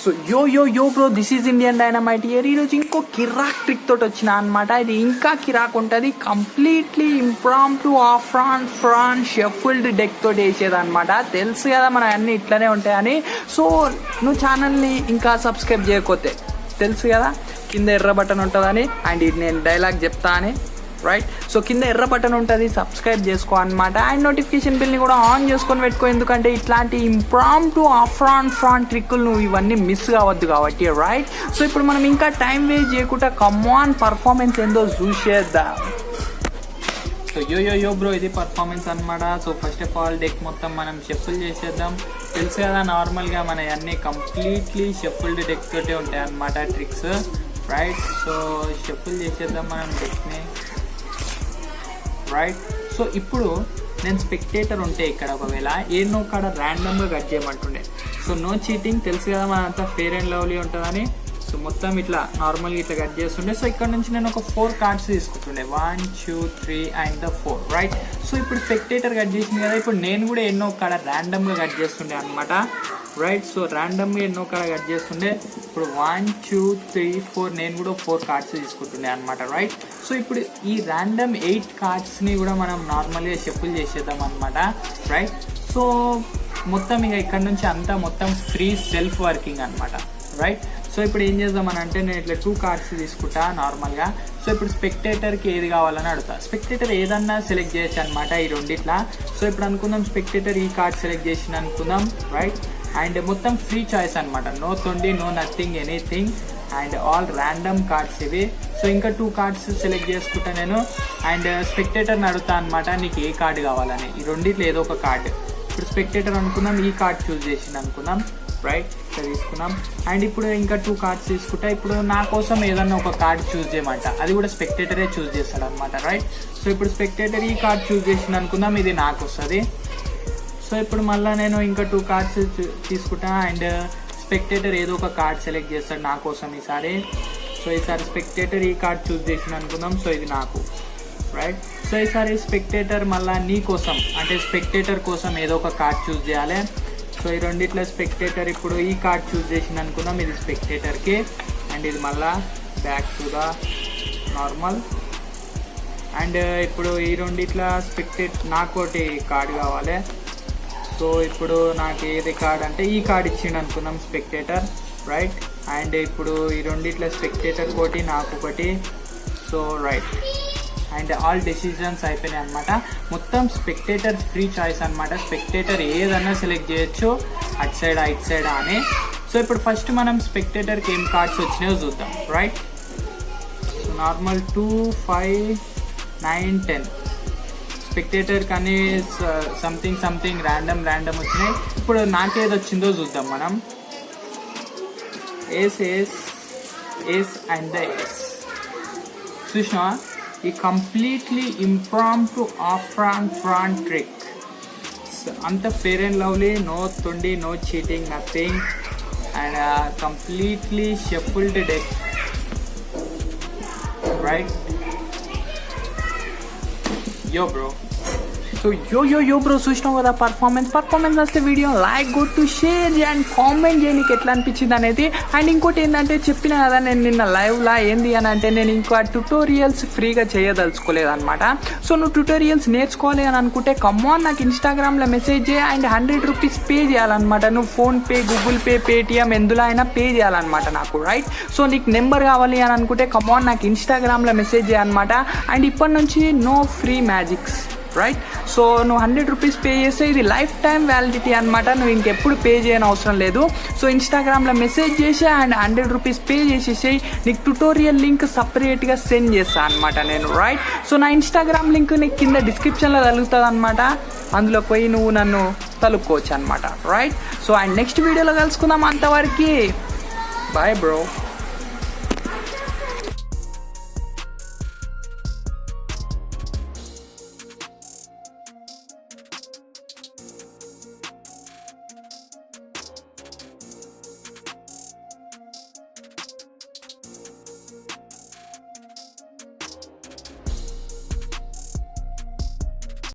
So yo bro, this is Indian dynamite year. ఈరోజు ఇంకో కిరాక్ trick తోటి వచ్చిన అనమాట. ఇది ఇంకా కిరాక్ ఉంటుంది. Completely impromptu prawn shuffled deck తోటి వేసేది అనమాట. తెలుసు కదా మన అన్ని ఇట్లనే ఉంటాయని. సో నువ్వు ఛానల్ని ఇంకా సబ్స్క్రైబ్ చేయకపోతే తెలుసు కదా కింద ఎర్ర బటన్ ఉంటుందని, అండ్ ఇది నేను డైలాగ్ చెప్తా అని, రైట్? సో కింద ఎర్ర బటన్ ఉంటుంది, సబ్స్క్రైబ్ చేసుకో అనమాట. అండ్ నోటిఫికేషన్ బిల్ని కూడా ఆన్ చేసుకొని పెట్టుకో, ఎందుకంటే ఇట్లాంటి ఇంప్రాంప్టు ఫ్రాన్ ట్రిక్కులు నువ్వు ఇవన్నీ మిస్ కావద్దు కాబట్టి, రైట్? సో ఇప్పుడు మనం ఇంకా టైం వేస్ట్ చేయకుండా కమాన్ పర్ఫార్మెన్స్ ఏందో చూసేద్దాం. సో యో బ్రో, ఇది పర్ఫార్మెన్స్ అనమాట. So first of all deck మొత్తం మనం షఫుల్ చేసేద్దాం. తెలుసు కదా నార్మల్గా మన అన్నీ కంప్లీట్లీ షఫుల్డ్ డెక్ తోటే ఉంటాయి అనమాట ట్రిక్స్, రైట్? సో షఫుల్ చేసేద్దాం మనం డెక్ని, రైట్? సో ఇప్పుడు నేను స్పెక్టేటర్ ఉంటే ఇక్కడ ఒకవేళ ఏనో కాడ ర్యాండమ్గా కట్ చేయమంటుండే. సో నో చీటింగ్, తెలుసు కదా మనంతా ఫేర్ అండ్ లవ్లీ ఉంటుందని. సో మొత్తం ఇట్లా నార్మల్గా ఇట్లా కట్ చేస్తుండే. సో ఇక్కడ నుంచి నేను ఒక 4 కార్డ్స్ తీసుకుంటుండే, 1 2 3 అండ్ 4, రైట్? సో ఇప్పుడు స్పెక్టేటర్ కట్ చేసింది కదా, ఇప్పుడు నేను కూడా ఎన్నో కాడ ర్యాండమ్గా కట్ చేస్తుండే అనమాట, రైట్? సో ర్యాండమ్గా ఎన్నో కాడ కట్ చేస్తుండే. ఇప్పుడు 1 2 3 4 నేను కూడా 4 కార్డ్స్ తీసుకుంటుండే అనమాట, రైట్? సో ఇప్పుడు ఈ ర్యాండమ్ 8 కార్డ్స్ని కూడా మనం నార్మల్గా షఫుల్ చేసేద్దాం అనమాట, రైట్? సో మొత్తం ఇక ఇక్కడ నుంచి అంతా మొత్తం ఫ్రీ సెల్ఫ్ వర్కింగ్ అనమాట, రైట్? సో ఇప్పుడు ఏం చేద్దామని అంటే నేను ఇట్లా 2 కార్డ్స్ తీసుకుంటా నార్మల్గా. సో ఇప్పుడు స్పెక్టేటర్కి ఏది కావాలని అడుగుతా. స్పెక్టేటర్ ఏదన్నా సెలెక్ట్ చేయొచ్చు అనమాట ఈ రెండిట్లా. సో ఇప్పుడు అనుకుందాం స్పెక్టేటర్ ఈ కార్డ్ సెలెక్ట్ చేసిన అనుకుందాం, రైట్? అండ్ మొత్తం ఫ్రీ చాయిస్ అనమాట, నో తొండి, no nothing, anything, and all random cards ఇవి. సో ఇంకా 2 కార్డ్స్ సెలెక్ట్ చేసుకుంటా నేను. అండ్ స్పెక్టేటర్ని అడుగుతా అనమాట, నీకు ఏ కార్డు కావాలని. ఈ రెండిట్లో ఏదో ఒక కార్డు. ఇప్పుడు స్పెక్టేటర్ అనుకుందాం, ఈ కార్డ్ చూస్ చేసింది అనుకుందాం, రైట్? ఇట్లా తీసుకున్నాం. అండ్ ఇప్పుడు ఇంకా 2 కార్డ్స్ తీసుకుంటా. ఇప్పుడు నా కోసం ఏదన్నా ఒక కార్డ్ చూస్ చేయమంట, అది కూడా స్పెక్టేటరే చూస్ చేస్తాడు అనమాట, రైట్? సో ఇప్పుడు స్పెక్టేటర్ ఈ కార్డ్ చూస్ చేసింది అనుకుందాం, ఇది నాకు వస్తుంది. సో ఇప్పుడు మళ్ళీ నేను ఇంకా 2 కార్డ్స్ తీసుకుంటా. అండ్ స్పెక్టేటర్ ఏదో ఒక కార్డ్ సెలెక్ట్ చేస్తాడు నా కోసం ఈసారి. సో ఈసారి స్పెక్టేటర్ ఈ కార్డ్ చూస్ చేసింది అనుకుందాం, సో ఇది నాకు, రైట్? సో ఈసారి స్పెక్టేటర్ మళ్ళీ నీ కోసం అంటే స్పెక్టేటర్ కోసం ఏదో ఒక కార్డ్ చూస్ చేయాలి. సో ఈ రెండిట్లో స్పెక్టేటర్ ఇప్పుడు ఈ కార్డ్ చూస్ చేసింది అనుకుందాం, ఇది స్పెక్టేటర్కి. అండ్ ఇది మళ్ళా back to the normal. And ఇప్పుడు ఈ రెండిట్లో నాకు ఒకటి కార్డ్ కావాలి. సో ఇప్పుడు నాకు ఏది కార్డ్ అంటే ఈ కార్డ్ ఇచ్చిండు అనుకుందాం స్పెక్టేటర్, రైట్? అండ్ ఇప్పుడు ఈ రెండిట్లో స్పెక్టేటర్ ఒకటి, నాకు ఒకటి. So right, and all decisions అయిపోయినాయి అనమాట. మొత్తం స్పెక్టేటర్ ఫ్రీ చాయిస్ అనమాట. స్పెక్టేటర్ ఏదన్నా సెలెక్ట్ చేయొచ్చు, అటు సైడ్ ఇటు సైడ్ అని. సో ఇప్పుడు ఫస్ట్ మనం స్పెక్టేటర్కి ఏం కార్డ్స్ వచ్చినాయో చూద్దాం, రైట్? సో నార్మల్ 2 5 9 10 స్పెక్టేటర్ కానీ సంథింగ్ ర్యాండమ్ వచ్చినాయి. ఇప్పుడు నాకేది వచ్చిందో చూద్దాం మనం. ఏస్ అండ్ ద ఏస్ చూసినా, ఈ కంప్లీట్లీ ఇంప్రాంప్టు ఫ్రాన్ ట్రిక్. అంత ఫేర్ అండ్ లవ్లీ, నో తొండి, no cheating, nothing, and completely shuffled deck, right? Yo bro, so yo bro, చూసినావు కదా పర్ఫార్మెన్స్ వస్తే వీడియో లైక్ కొట్టు, షేర్ అండ్ కామెంట్ చేయి నీకు ఎట్లా అనిపించింది అనేది. అండ్ ఇంకోటి ఏంటంటే చెప్పిన కదా నేను నిన్న లైవ్లా ఏంది అని అంటే నేను ఇంకా ట్యుటోరియల్స్ ఫ్రీగా చేయదలుచుకోలేదు అనమాట. సో నువ్వు ట్యుటోరియల్స్ నేర్చుకోవాలి అని అనుకుంటే కమాన్ నాకు ఇన్స్టాగ్రామ్లో మెసేజ్ చేయి. అండ్ 100 రూపీస్ పే చేయాలన్నమాట. నువ్వు ఫోన్పే, గూగుల్ పే, పేటిఎం ఎందులో అయినా పే చేయాలన్నమాట నాకు, రైట్? సో నీకు నెంబర్ కావాలి అని అనుకుంటే కమాన్ నాకు ఇన్స్టాగ్రామ్లో మెసేజ్ చేయనమాట. అండ్ ఇప్పటి నుంచి no free magics, right? So నువ్వు 100 రూపీస్ పే చేస్తే ఇది లైఫ్ టైం వ్యాలిడిటీ అనమాట. నువ్వు ఇంకెప్పుడు పే చేయని అవసరం లేదు. సో ఇన్స్టాగ్రామ్లో మెసేజ్ చేసే అండ్ 100 రూపీస్ పే చేసేసి నీకు ట్యుటోరియల్ లింక్ సపరేట్గా సెండ్ చేస్తాను అనమాట నేను, రైట్? సో నా ఇన్స్టాగ్రామ్ లింక్ నీకు కింద డిస్క్రిప్షన్లో తగులుతుంది అనమాట. అందులో పోయి నువ్వు నన్ను తలుపుకోవచ్చు అనమాట, రైట్? సో అండ్ నెక్స్ట్ వీడియోలో కలుసుకుందాం. అంతవరకు బాయ్ బ్రో.